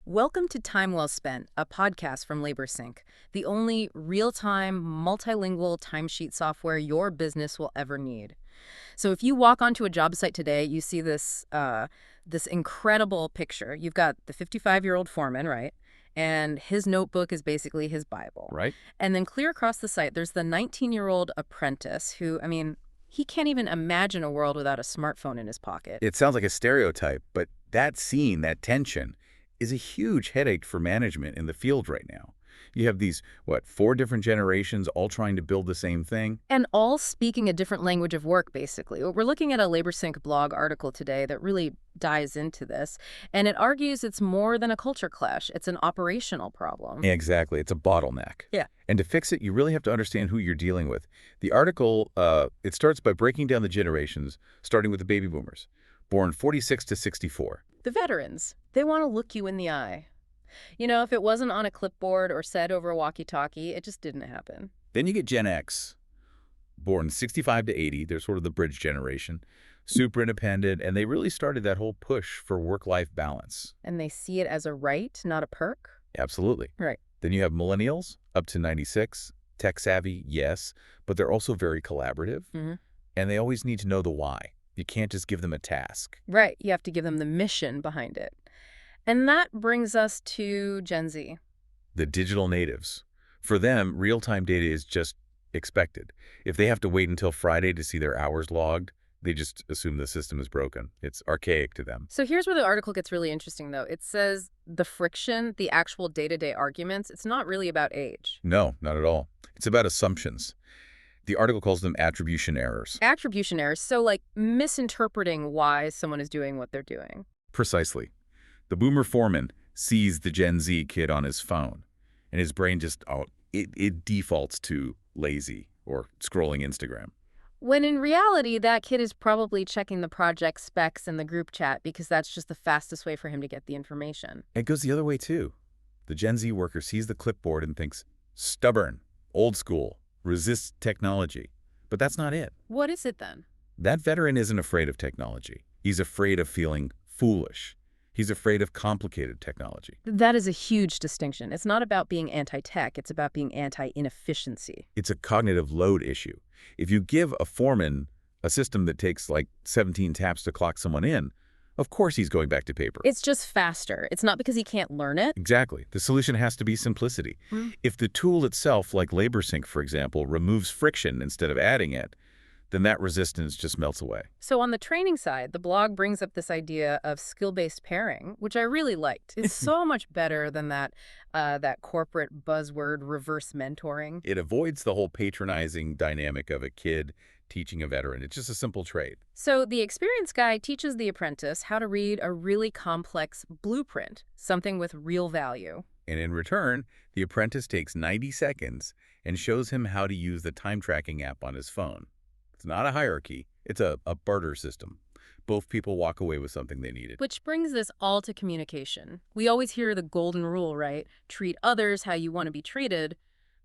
Welcome to Time Well Spent, a podcast from LaborSync, the only real-time, multilingual timesheet software your business will ever need. So if you walk onto a job site today, you see this incredible picture. You've got the 55-year-old foreman, right? And his notebook is basically his Bible. Right? And then clear across the site, there's the 19-year-old apprentice who, he can't even imagine a world without a smartphone in his pocket. It sounds like a stereotype, but that scene, that tension, is a huge headache for management in the field right now. You have these, four different generations all trying to build the same thing? And all speaking a different language of work, basically. We're looking at a LaborSync blog article today that really dives into this, and it argues it's more than a culture clash. It's an operational problem. Exactly. It's a bottleneck. Yeah. And to fix it, you really have to understand who you're dealing with. The article, it starts by breaking down the generations, starting with the baby boomers, born 46 to 64. The veterans, they want to look you in the eye. You know, if it wasn't on a clipboard or said over a walkie-talkie, it just didn't happen. Then you get Gen X, born 65 to 80. They're sort of the bridge generation, super independent, and they really started that whole push for work-life balance. And they see it as a right, not a perk? Absolutely. Right. Then you have millennials, up to 96, tech-savvy, yes, but they're also very collaborative, and they always need to know the why. You can't just give them a task. Right. You have to give them the mission behind it. And that brings us to Gen Z. The digital natives. For them, real-time data is just expected. If they have to wait until Friday to see their hours logged, they just assume the system is broken. It's archaic to them. So here's where the article gets really interesting, though. It says the friction, the actual day-to-day arguments, it's not really about age. No, not at all. It's about assumptions. The article calls them attribution errors. Attribution errors, so like misinterpreting why someone is doing what they're doing. Precisely. The boomer foreman sees the Gen Z kid on his phone, and his brain just, it defaults to lazy or scrolling Instagram. When in reality, that kid is probably checking the project specs in the group chat because that's just the fastest way for him to get the information. It goes the other way, too. The Gen Z worker sees the clipboard and thinks, stubborn, old school, resists technology. But that's not it. What is it then? That veteran isn't afraid of technology. He's afraid of feeling foolish. He's afraid of complicated technology. That is a huge distinction. It's not about being anti-tech. It's about being anti-inefficiency. It's a cognitive load issue. If you give a foreman a system that takes like 17 taps to clock someone in, of course he's going back to paper. It's just faster. It's not because he can't learn it. Exactly. The solution has to be simplicity. If the tool itself, like LaborSync, for example, removes friction instead of adding it, then that resistance just melts away. So on the training side, the blog brings up this idea of skill-based pairing, which I really liked. It's so much better than that corporate buzzword reverse mentoring. It avoids the whole patronizing dynamic of a kid teaching a veteran. It's just a simple trade. So the experienced guy teaches the apprentice how to read a really complex blueprint, something with real value. And in return, the apprentice takes 90 seconds and shows him how to use the time tracking app on his phone. It's not a hierarchy. It's a barter system. Both people walk away with something they needed. Which brings this all to communication. We always hear the golden rule, right? Treat others how you want to be treated.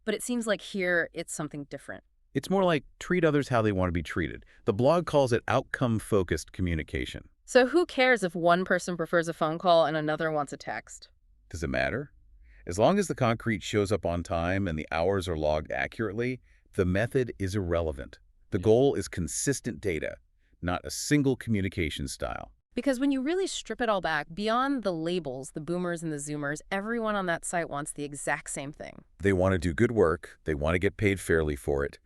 But it seems like here it's something different. It's more like treat others how they want to be treated. The blog calls it outcome-focused communication. So who cares if one person prefers a phone call and another wants a text? Does it matter? As long as the concrete shows up on time and the hours are logged accurately, the method is irrelevant. The goal is consistent data, not a single communication style. Because when you really strip it all back, beyond the labels, the boomers and the zoomers, everyone on that site wants the exact same thing. They want to do good work, they want to get paid fairly for it,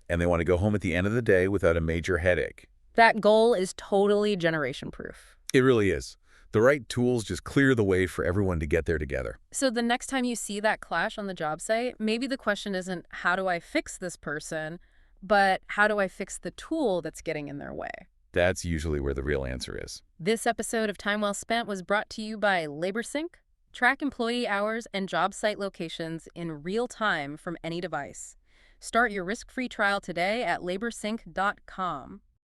and they want to go home at the end of the day without a major headache. That goal is totally generation-proof. It really is. The right tools just clear the way for everyone to get there together. So the next time you see that clash on the job site, maybe the question isn't, how do I fix this person? But how do I fix the tool that's getting in their way? That's usually where the real answer is. This episode of Time Well Spent was brought to you by LaborSync. Track employee hours and job site locations in real time from any device. Start your risk-free trial today at laborsync.com.